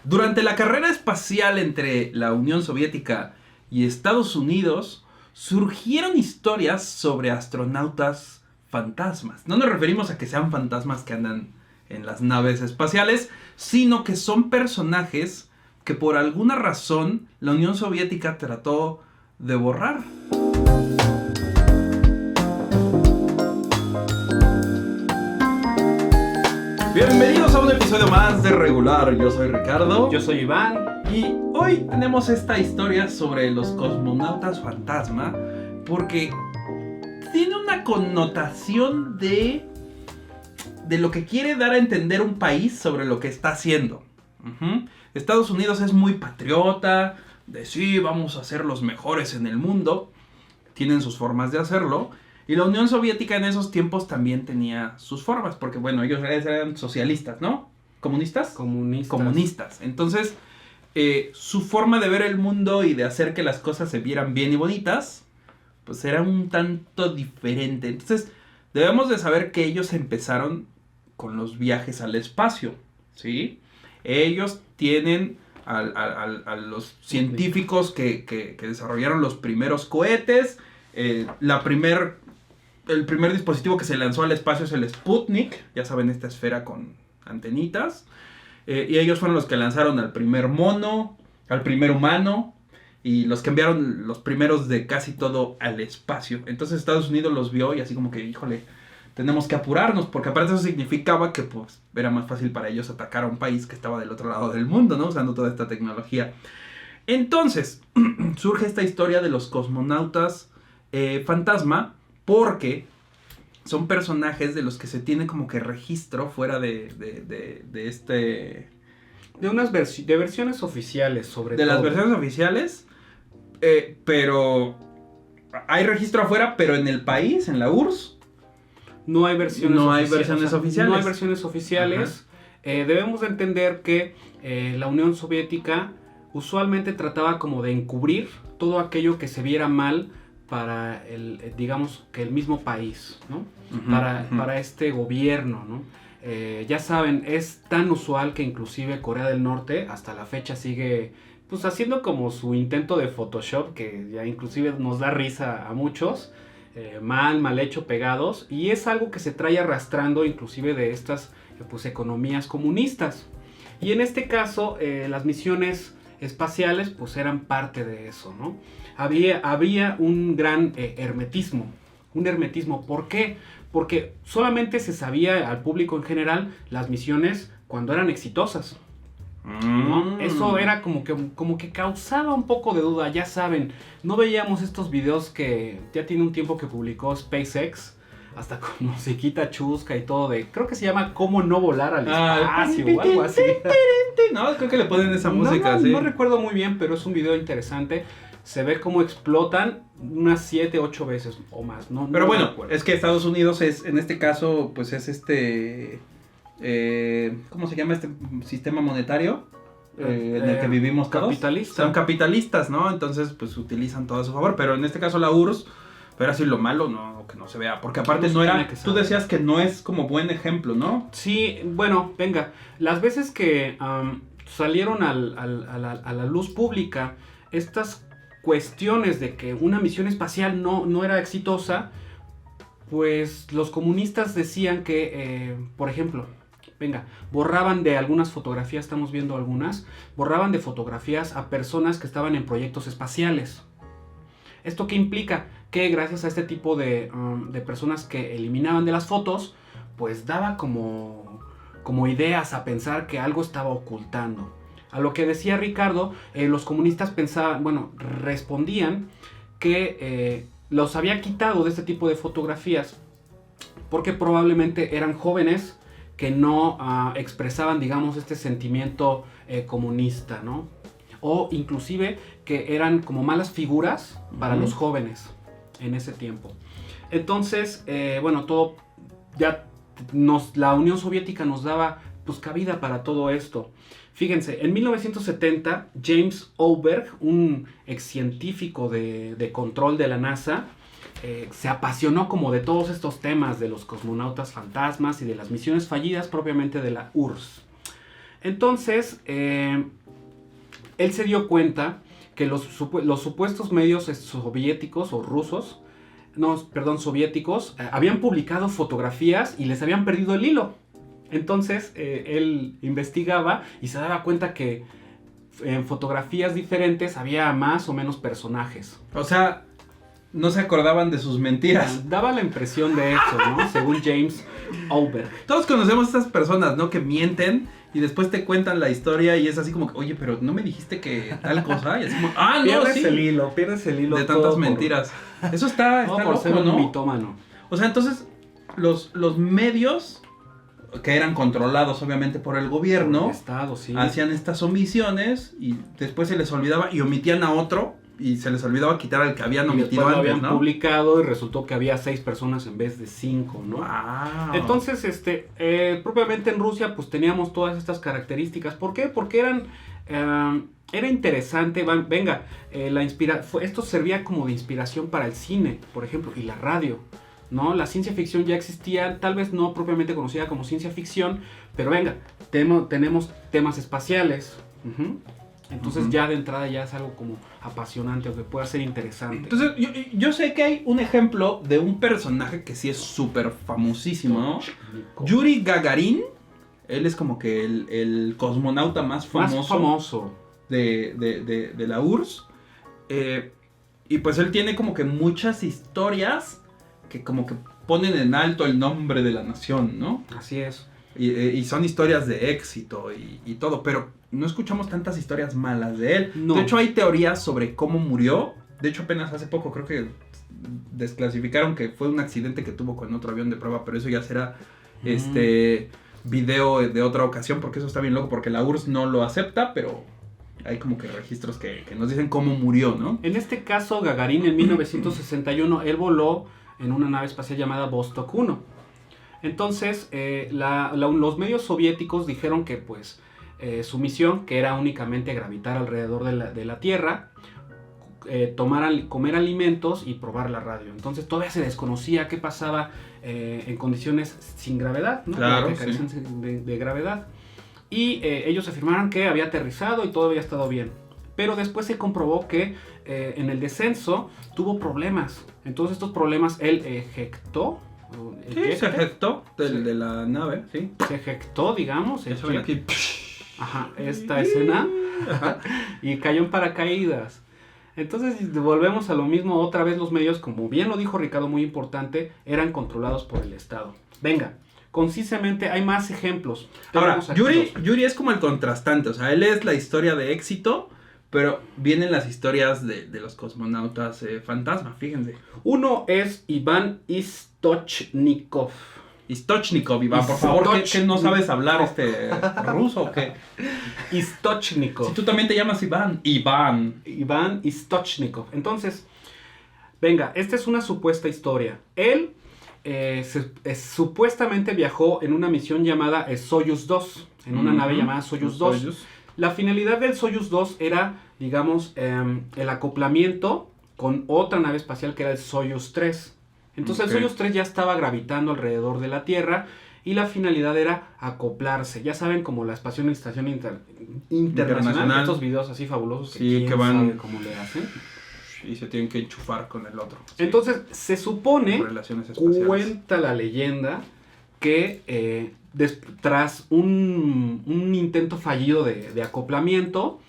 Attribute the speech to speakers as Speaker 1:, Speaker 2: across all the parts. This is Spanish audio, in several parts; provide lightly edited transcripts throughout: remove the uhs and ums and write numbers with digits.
Speaker 1: Durante la carrera espacial entre la Unión Soviética y Estados Unidos, surgieron historias sobre astronautas fantasmas. No nos referimos a que sean fantasmas que andan en las naves espaciales, sino que son personajes que por alguna razón la Unión Soviética trató de borrar. Bienvenidos a un episodio más de Regular. Yo soy Ricardo.
Speaker 2: Yo soy Iván.
Speaker 1: Y hoy tenemos esta historia sobre los cosmonautas fantasma porque tiene una connotación de lo que quiere dar a entender un país sobre lo que está haciendo. Estados Unidos es muy patriota, de sí, vamos a ser los mejores en el mundo. Tienen sus formas de hacerlo. Y la Unión Soviética en esos tiempos también tenía sus formas, porque bueno, ellos eran socialistas, ¿no? ¿Comunistas? Comunistas. Entonces, su forma de ver el mundo y de hacer que las cosas se vieran bien y bonitas, pues era un tanto diferente. Entonces, debemos de saber que ellos empezaron con los viajes al espacio, ¿sí? Ellos tienen a los científicos que desarrollaron los primeros cohetes, el primer dispositivo que se lanzó al espacio es el Sputnik, ya saben, esta esfera con antenitas. Y ellos fueron los que lanzaron al primer mono, al primer humano, y los que enviaron los primeros de casi todo al espacio. Entonces Estados Unidos los vio y así como que, híjole, tenemos que apurarnos, porque aparte eso significaba que pues era más fácil para ellos atacar a un país que estaba del otro lado del mundo, ¿no? Usando toda esta tecnología. Entonces, surge esta historia de los cosmonautas fantasma, porque son personajes de los que se tiene como que registro fuera de
Speaker 2: unas versiones oficiales, sobre todo.
Speaker 1: De las versiones oficiales, pero hay registro afuera, pero en el país, en la URSS,
Speaker 2: no hay versiones oficiales. No hay versiones oficiales. Debemos de entender que la Unión Soviética usualmente trataba como de encubrir todo aquello que se viera mal para digamos que el mismo país, ¿no? Para este gobierno, ¿no? Ya saben, es tan usual que inclusive Corea del Norte hasta la fecha sigue pues haciendo como su intento de Photoshop, que ya inclusive nos da risa a muchos, mal hecho, pegados, y es algo que se trae arrastrando inclusive de estas pues economías comunistas. Y en este caso las misiones espaciales pues eran parte de eso, ¿no? Había un gran hermetismo. ¿Por qué? Porque solamente se sabía al público en general las misiones cuando eran exitosas, ¿no? Eso era como que causaba un poco de duda. Ya saben, no veíamos estos videos que ya tiene un tiempo que publicó SpaceX, hasta con musiquita chusca y todo de, creo que se llama Cómo no volar al espacio o algo así.
Speaker 1: No, creo que le ponen esa música, sí.
Speaker 2: No recuerdo muy bien, pero es un video interesante. Se ve cómo explotan unas 7, 8 veces o más.
Speaker 1: Pero bueno, es que Estados Unidos es, en este caso, pues es ¿cómo se llama este sistema monetario? En el que vivimos todos.
Speaker 2: Capitalista.
Speaker 1: Son capitalistas, ¿no? Entonces, pues utilizan todo a su favor. Pero en este caso la URSS, pero así lo malo, no, que no se vea. Porque aparte no era, tú decías que no es como buen ejemplo, ¿no?
Speaker 2: Sí, bueno, venga. Las veces que salieron a la luz pública estas cuestiones de que una misión espacial no era exitosa, pues los comunistas decían que, por ejemplo, borraban de algunas fotografías, estamos viendo algunas, borraban de fotografías a personas que estaban en proyectos espaciales. ¿Esto qué implica? Que gracias a este tipo de personas que eliminaban de las fotos, pues daba como ideas a pensar que algo estaba ocultando. A lo que decía Ricardo, los comunistas respondían que los había quitado de este tipo de fotografías porque probablemente eran jóvenes que no expresaban, digamos, este sentimiento comunista, ¿no? O inclusive que eran como malas figuras para los jóvenes en ese tiempo. Entonces, todo ya la Unión Soviética nos daba pues cabida para todo esto. Fíjense, en 1970, James Oberg, un ex científico de control de la NASA, se apasionó como de todos estos temas de los cosmonautas fantasmas y de las misiones fallidas propiamente de la URSS. Entonces, él se dio cuenta que los supuestos medios soviéticos o rusos, soviéticos, habían publicado fotografías y les habían perdido el hilo. Entonces, él investigaba y se daba cuenta que en fotografías diferentes había más o menos personajes.
Speaker 1: O sea, no se acordaban de sus mentiras.
Speaker 2: Daba la impresión de eso, ¿no? Según James Oberg.
Speaker 1: Todos conocemos a estas personas, ¿no? Que mienten y después te cuentan la historia y es así como que, oye, pero ¿no me dijiste que tal cosa? Y así como, no,
Speaker 2: pierdes
Speaker 1: sí.
Speaker 2: Pierdes el hilo.
Speaker 1: De tantas mentiras. Eso está
Speaker 2: por
Speaker 1: loco,
Speaker 2: ser un
Speaker 1: ¿no?
Speaker 2: mitómano.
Speaker 1: O sea, entonces, los medios, que eran controlados obviamente por el gobierno,
Speaker 2: el Estado, sí,
Speaker 1: hacían estas omisiones y después se les olvidaba y omitían a otro y se les olvidaba quitar al que habían omitido
Speaker 2: antes,
Speaker 1: antes,
Speaker 2: habían
Speaker 1: ¿no?
Speaker 2: publicado y resultó que había 6 personas en vez de 5, ¿no?
Speaker 1: Wow.
Speaker 2: Entonces, propiamente en Rusia, pues teníamos todas estas características. ¿Por qué? Porque era interesante, esto servía como de inspiración para el cine, por ejemplo, y la radio, ¿no? La ciencia ficción ya existía, tal vez no propiamente conocida como ciencia ficción, pero tenemos temas espaciales. Entonces ya de entrada ya es algo como apasionante o que pueda ser interesante.
Speaker 1: Entonces yo sé que hay un ejemplo de un personaje que sí es súper famosísimo, ¿no? Yuri Gagarin. Él es como que el cosmonauta más famoso. De la URSS. Y pues él tiene como que muchas historias que como que ponen en alto el nombre de la nación, ¿no?
Speaker 2: Así es.
Speaker 1: Y son historias de éxito y todo, pero no escuchamos tantas historias malas de él.
Speaker 2: No.
Speaker 1: De hecho, hay teorías sobre cómo murió. De hecho, apenas hace poco creo que desclasificaron que fue un accidente que tuvo con otro avión de prueba, pero eso ya será video de otra ocasión, porque eso está bien loco, porque la URSS no lo acepta, pero hay como que registros que nos dicen cómo murió, ¿no?
Speaker 2: En este caso, Gagarin en 1961, él voló en una nave espacial llamada Vostok 1. Entonces, los medios soviéticos dijeron que pues su misión, que era únicamente gravitar alrededor de la Tierra, comer alimentos y probar la radio. Entonces todavía se desconocía qué pasaba en condiciones sin gravedad, ¿no?
Speaker 1: Claro,
Speaker 2: de gravedad. Y ellos afirmaron que había aterrizado y todo había estado bien. Pero después se comprobó que en el descenso tuvo problemas. Entonces estos problemas él ejectó.
Speaker 1: Sí, se ejectó de la nave, sí.
Speaker 2: Se ejectó, digamos.
Speaker 1: Eso ven aquí.
Speaker 2: Ajá, esta escena. Y cayó en paracaídas. Entonces volvemos a lo mismo. Otra vez los medios, como bien lo dijo Ricardo, muy importante, eran controlados por el Estado. Venga, concisamente hay más ejemplos.
Speaker 1: Ahora, Yuri es como el contrastante. O sea, él es la historia de éxito, pero vienen las historias de los cosmonautas fantasma, fíjense.
Speaker 2: Uno es Iván Istochnikov.
Speaker 1: Istochnikov, Iván, por favor, ¿qué no sabes hablar ruso o qué?
Speaker 2: Istochnikov.
Speaker 1: Si tú también te llamas Iván.
Speaker 2: Iván Istochnikov. Entonces, venga, esta es una supuesta historia. Él supuestamente viajó en una misión llamada Soyuz 2, en una nave llamada Soyuz 2. La finalidad del Soyuz 2 era, digamos, el acoplamiento con otra nave espacial que era el Soyuz 3. Entonces el Soyuz 3 ya estaba gravitando alrededor de la Tierra y la finalidad era acoplarse. Ya saben, como la Estación Internacional, estos videos así fabulosos
Speaker 1: que van,
Speaker 2: sabe cómo le hacen.
Speaker 1: Y se tienen que enchufar con el otro.
Speaker 2: Entonces se supone, cuenta la leyenda, que tras un intento fallido de acoplamiento,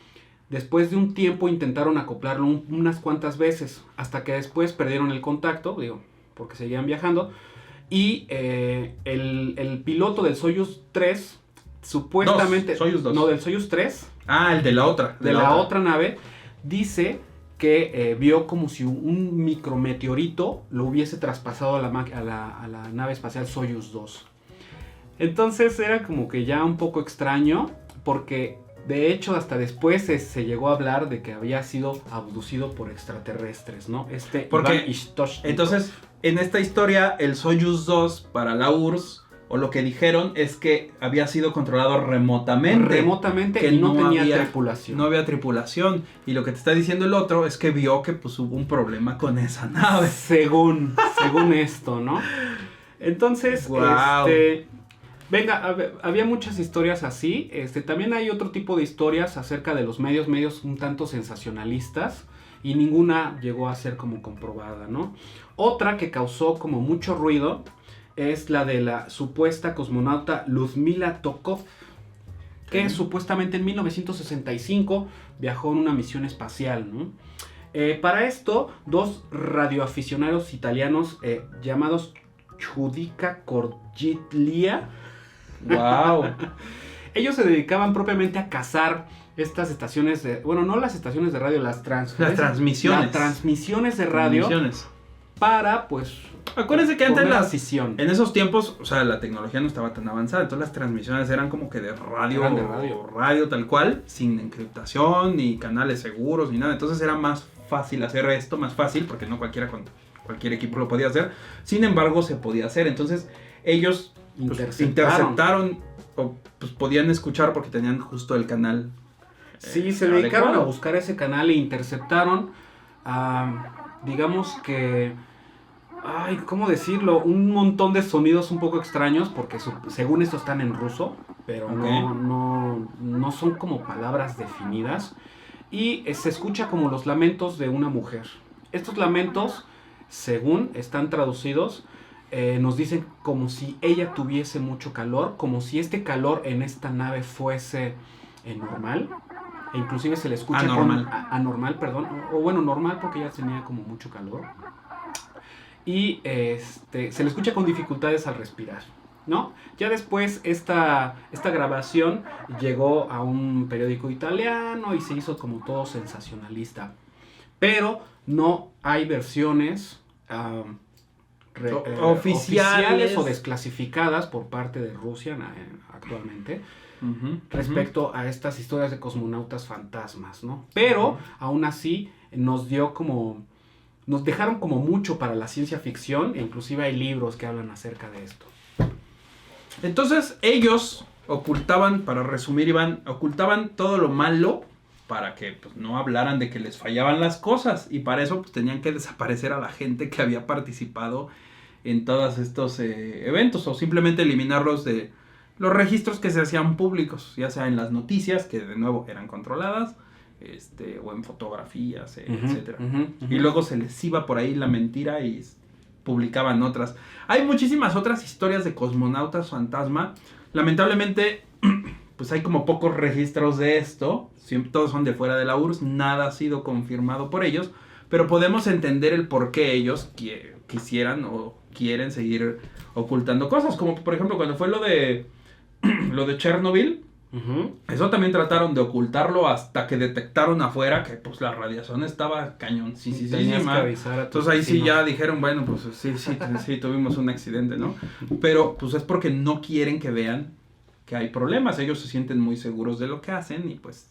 Speaker 2: después de un tiempo intentaron acoplarlo unas cuantas veces, hasta que después perdieron el contacto, porque seguían viajando, y el piloto del Soyuz 3, supuestamente...
Speaker 1: Soyuz 2.
Speaker 2: No, del Soyuz 3.
Speaker 1: Ah, el de la otra.
Speaker 2: De la otra nave, dice que vio como si un micrometeorito lo hubiese traspasado a la nave espacial Soyuz 2. Entonces era como que ya un poco extraño, porque de hecho hasta después se llegó a hablar de que había sido abducido por extraterrestres, ¿no?
Speaker 1: Entonces, en esta historia, el Soyuz 2 para la URSS, o lo que dijeron, es que había sido controlado remotamente.
Speaker 2: Que no tenía tripulación.
Speaker 1: No había tripulación. Y lo que te está diciendo el otro es que vio que pues hubo un problema con esa nave.
Speaker 2: Según esto, ¿no? Entonces,
Speaker 1: wow.
Speaker 2: Venga, había muchas historias así. También hay otro tipo de historias acerca de los medios un tanto sensacionalistas. Y ninguna llegó a ser como comprobada, ¿no? Otra que causó como mucho ruido es la de la supuesta cosmonauta Lyudmila Tokov, que supuestamente en 1965 viajó en una misión espacial, ¿no? Para esto, dos radioaficionados italianos llamados Giudica Corgiglia,
Speaker 1: ¡Wow!
Speaker 2: ellos se dedicaban propiamente a cazar estas estaciones de... Bueno, no las estaciones de radio, las transmisiones. Las transmisiones de radio. Para, pues...
Speaker 1: Acuérdense que antes
Speaker 2: afición.
Speaker 1: En esos tiempos, o sea, la tecnología no estaba tan avanzada. Entonces las transmisiones eran como que de radio.
Speaker 2: Eran de radio.
Speaker 1: Radio tal cual, sin encriptación, ni canales seguros, ni nada. Entonces era más fácil hacer esto, más fácil, porque no cualquiera con cualquier equipo lo podía hacer. Sin embargo, se podía hacer. Entonces ellos interceptaron, o pues podían escuchar porque tenían justo el canal.
Speaker 2: Sí, se dedicaron a buscar ese canal e interceptaron, digamos que, ay, ¿cómo decirlo? Un montón de sonidos un poco extraños, porque según esto están en ruso, pero no son como palabras definidas. Y se escucha como los lamentos de una mujer. Estos lamentos, según están traducidos, nos dicen como si ella tuviese mucho calor, como si este calor en esta nave fuese normal. E inclusive se le escucha anormal, perdón, o bueno, normal porque ella tenía como mucho calor. Y se le escucha con dificultades al respirar, ¿no? Ya después esta grabación llegó a un periódico italiano y se hizo como todo sensacionalista. Pero no hay versiones oficiales o desclasificadas por parte de Rusia actualmente. Respecto a estas historias de cosmonautas fantasmas, ¿no? Pero aún así nos dejaron como mucho para la ciencia ficción, e inclusive hay libros que hablan acerca de esto.
Speaker 1: Entonces ellos ocultaban, para resumir, Iván, ocultaban todo lo malo para que pues, no hablaran de que les fallaban las cosas, y para eso pues, tenían que desaparecer a la gente que había participado en todos estos eventos, o simplemente eliminarlos de los registros que se hacían públicos, ya sea en las noticias, que de nuevo eran controladas, o en fotografías, etcétera. Y luego se les iba por ahí la mentira y publicaban otras. Hay muchísimas otras historias de cosmonautas fantasma. Lamentablemente, pues hay como pocos registros de esto. Siempre, todos son de fuera de la URSS, nada ha sido confirmado por ellos, pero podemos entender el por qué ellos quisieran o quieren seguir ocultando cosas, como por ejemplo cuando fue lo de Chernobyl. Eso también trataron de ocultarlo hasta que detectaron afuera que pues la radiación estaba cañoncísima. Entonces ahí sí ya dijeron, bueno, pues sí, tuvimos un accidente, ¿no? Pero pues es porque no quieren que vean que hay problemas. Ellos se sienten muy seguros de lo que hacen y pues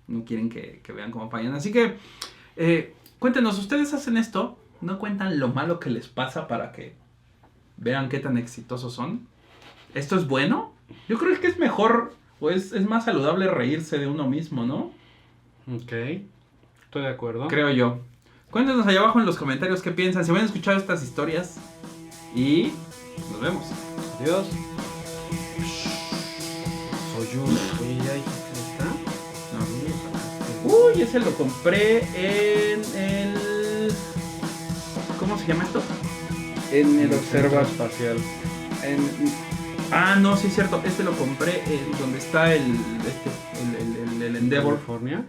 Speaker 1: no quieren que vean cómo fallan. Así que cuéntenos, ¿ustedes hacen esto? ¿No cuentan lo malo que les pasa para que vean qué tan exitosos son? ¿Esto es bueno? Yo creo que es mejor, o es más saludable reírse de uno mismo, ¿no?
Speaker 2: Ok, estoy de acuerdo.
Speaker 1: Creo yo. Cuéntenos allá abajo en los comentarios qué piensan, si han escuchado estas historias. Y nos vemos.
Speaker 2: Adiós. Oye, ¿está?
Speaker 1: No. Uy, ese lo compré en el... ¿Cómo se llama esto? En el observador
Speaker 2: espacial.
Speaker 1: No, sí es cierto. Este lo compré en donde está el Endeavor.
Speaker 2: California.